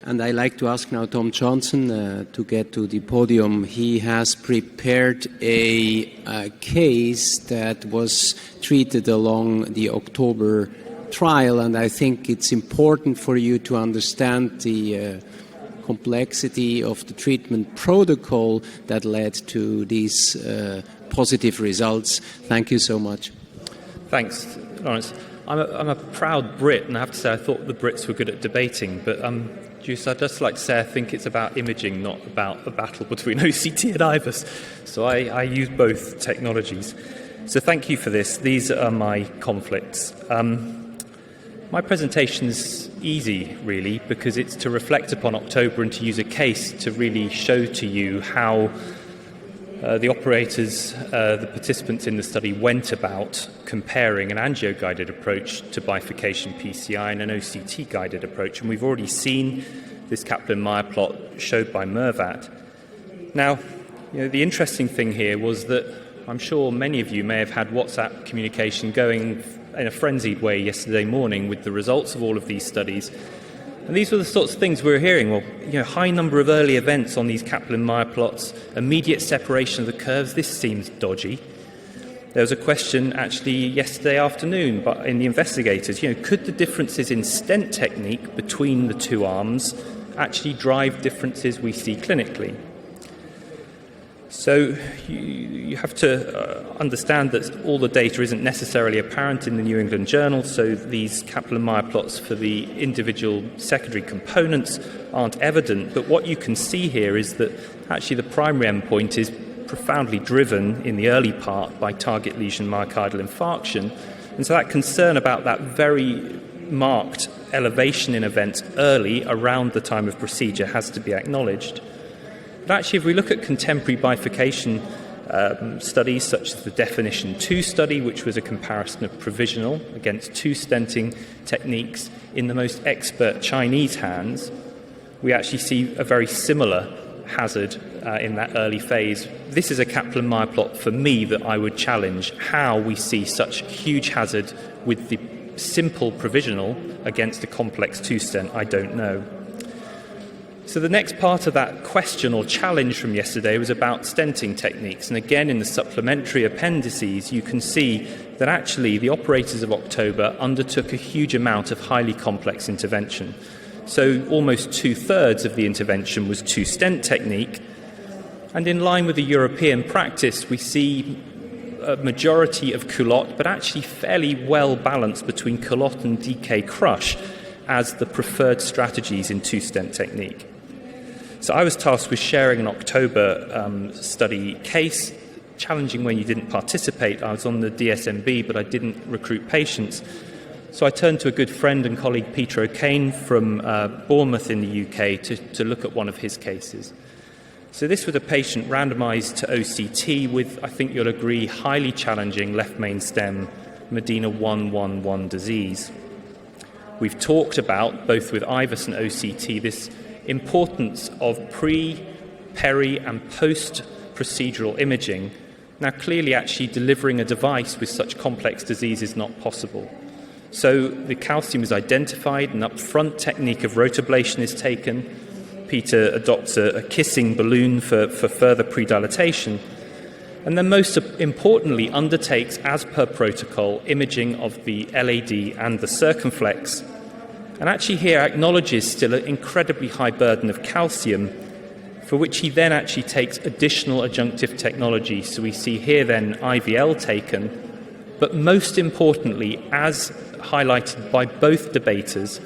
And I'd like to ask now Tom Johnson to get to the podium. He has prepared a case that was treated along the October trial, and I think it's important for you to understand the complexity of the treatment protocol that led to these positive results. Thank you so much. Thanks, Lawrence. I'm a proud Brit, and I have to say I thought the Brits were good at debating, but I'd just like to say I think it's about imaging, not about a battle between OCT and IVUS. So I use both technologies. So thank you for this. These are my conflicts. My presentation is easy, really, because it's to reflect upon October and to use a case to really show to you how the operators, the participants in the study, went about comparing an angio-guided approach to bifurcation PCI and an OCT-guided approach. And we've already seen this Kaplan-Meier plot showed by Mervat. Now, the interesting thing here was that I'm sure many of you may have had WhatsApp communication going in a frenzied way yesterday morning with the results of all of these studies. And these were the sorts of things we were hearing. Well, high number of early events on these Kaplan-Meier plots, immediate separation of the curves. This seems dodgy. There was a question actually yesterday afternoon in the investigators. Could the differences in stent technique between the two arms actually drive differences we see clinically? So you have to understand that all the data isn't necessarily apparent in the New England Journal, so these Kaplan-Meier plots for the individual secondary components aren't evident. But what you can see here is that actually the primary endpoint is profoundly driven in the early part by target lesion myocardial infarction. And so that concern about that very marked elevation in events early around the time of procedure has to be acknowledged. But actually, if we look at contemporary bifurcation studies, such as the Definition 2 study, which was a comparison of provisional against two stenting techniques in the most expert Chinese hands, we actually see a very similar hazard in that early phase. This is a Kaplan-Meier plot for me that I would challenge. How we see such huge hazard with the simple provisional against a complex two-stent, I don't know. So the next part of that question or challenge from yesterday was about stenting techniques. And again, in the supplementary appendices, you can see that actually the operators of October undertook a huge amount of highly complex intervention. So almost 2/3 of the intervention was two-stent technique. And in line with the European practice, we see a majority of culotte, but actually fairly well balanced between culotte and DK crush as the preferred strategies in two-stent technique. So I was tasked with sharing an October study case, challenging when you didn't participate. I was on the DSMB, but I didn't recruit patients. So I turned to a good friend and colleague, Peter O'Kane, from Bournemouth in the UK, to look at one of his cases. So this was a patient randomized to OCT with, I think you'll agree, highly challenging left main stem Medina 111 disease. We've talked about, both with IVUS and OCT, this importance of pre, peri, and post-procedural imaging. Now, clearly, actually delivering a device with such complex disease is not possible. So the calcium is identified, an upfront technique of rotablation is taken. Peter adopts a kissing balloon for further predilatation. And then most importantly undertakes, as per protocol, imaging of the LAD and the circumflex. And actually here acknowledges still an incredibly high burden of calcium, for which he then actually takes additional adjunctive technology. So we see here then IVL taken, but most importantly, as highlighted by both debaters,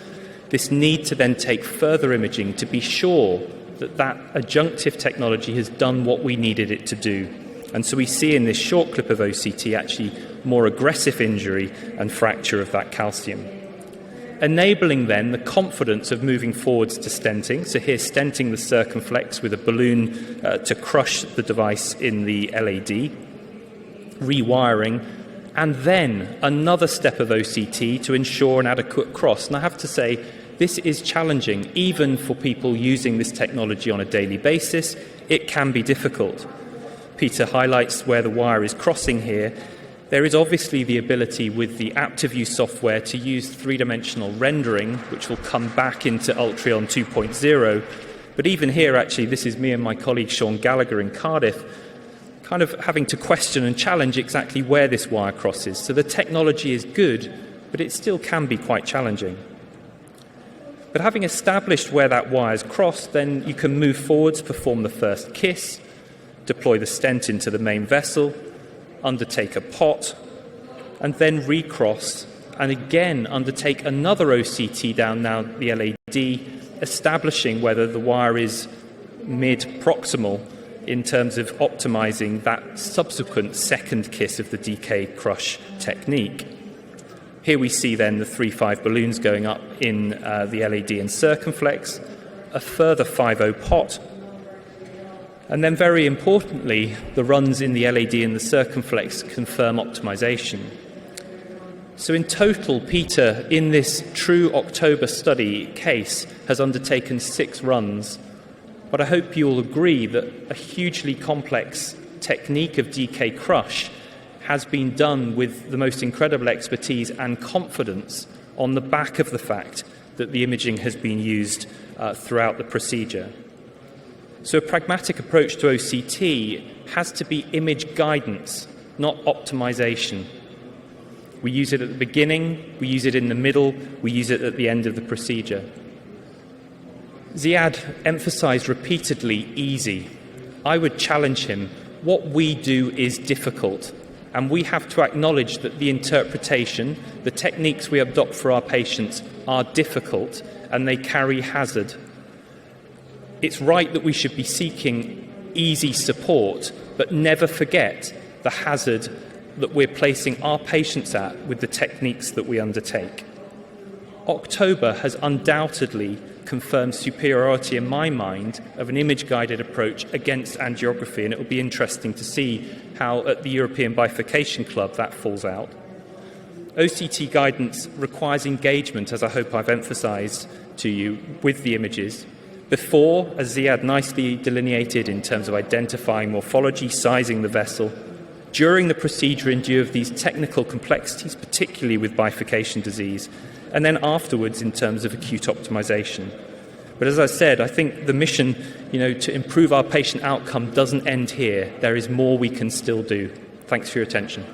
this need to then take further imaging to be sure that that adjunctive technology has done what we needed it to do. And so we see in this short clip of OCT actually more aggressive injury and fracture of that calcium, enabling then the confidence of moving forwards to stenting. So here stenting the circumflex with a balloon to crush the device in the LAD, rewiring, and then another step of OCT to ensure an adequate cross. And I have to say, this is challenging even for people using this technology on a daily basis. It can be difficult. Peter highlights where the wire is crossing here. There is obviously the ability with the AptiView software to use three-dimensional rendering, which will come back into Ultreon 2.0. But even here, actually, this is me and my colleague Sean Gallagher in Cardiff, kind of having to question and challenge exactly where this wire crosses. So the technology is good, but it still can be quite challenging. But having established where that wire's crossed, then you can move forwards, perform the first kiss, deploy the stent into the main vessel, undertake a pot, and then recross, and again undertake another OCT down now the LAD, establishing whether the wire is mid-proximal in terms of optimizing that subsequent second kiss of the DK crush technique. Here we see then the 3-5 balloons going up in the LAD and circumflex, a further 5-0 pot, and then very importantly, the runs in the LAD and the circumflex confirm optimization. So in total, Peter, in this true October study case, has undertaken 6 runs. But I hope you all agree that a hugely complex technique of DK crush has been done with the most incredible expertise and confidence on the back of the fact that the imaging has been used throughout the procedure. So a pragmatic approach to OCT has to be image guidance, not optimization. We use it at the beginning, we use it in the middle, we use it at the end of the procedure. Ziad emphasized repeatedly easy. I would challenge him. What we do is difficult, and we have to acknowledge that the interpretation, the techniques we adopt for our patients are difficult and they carry hazard. It's right that we should be seeking easy support, but never forget the hazard that we're placing our patients at with the techniques that we undertake. October has undoubtedly confirmed superiority in my mind of an image-guided approach against angiography, and it will be interesting to see how at the European Bifurcation Club that falls out. OCT guidance requires engagement, as I hope I've emphasized to you, with the images. Before, as Ziad nicely delineated in terms of identifying morphology, sizing the vessel, during the procedure in view of these technical complexities, particularly with bifurcation disease, and then afterwards in terms of acute optimization. But as I said, I think the mission, to improve our patient outcome doesn't end here. There is more we can still do. Thanks for your attention.